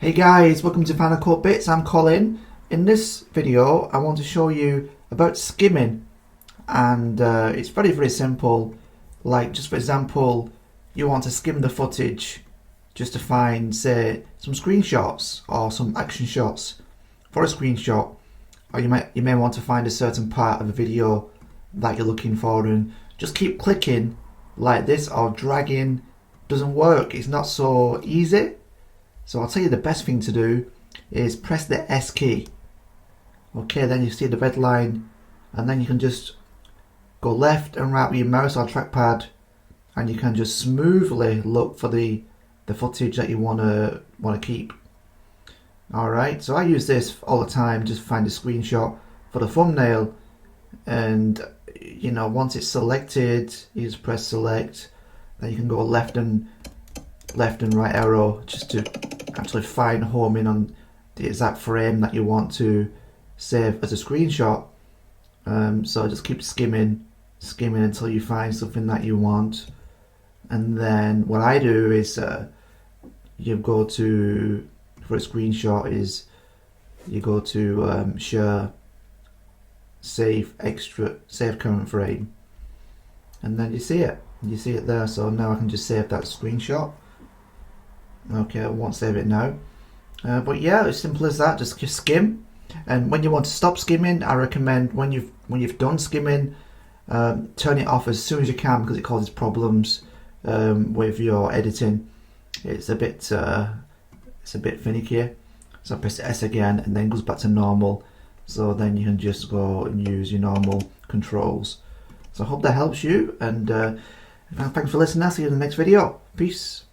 Hey guys, welcome to Final Cut Bits. I'm Colin. In this video I want to show you about skimming, and it's very simple. Like, just for example, you want to skim the footage just to find, say, some screenshots or some action shots for a screenshot, or you may want to find a certain part of a video that you're looking for, and just keep clicking like this or dragging doesn't work. It's not so easy. So I'll tell you the best thing to do is press the S key. Okay, then you see the red line, and then you can just go left and right with your mouse or trackpad, and you can just smoothly look for the footage that you wanna keep. Alright, so I use this all the time, just find a screenshot for the thumbnail, and you know, once it's selected, you just press select, then you can go left and right arrow just to actually find home in on the exact frame that you want to save as a screenshot. So just keep skimming until you find something that you want, and then what I do is you go to, for a screenshot, is you go to share, save current frame, and then you see it there. So now I can just save that screenshot. Okay, I won't save it now, but yeah, as simple as that. Just skim, and when you want to stop skimming, I recommend when you've done skimming, turn it off as soon as you can, because it causes problems with your editing. It's a bit finicky. So press S again, and then it goes back to normal. So then you can just go and use your normal controls. So I hope that helps you, and thanks for listening. I'll see you in the next video. Peace.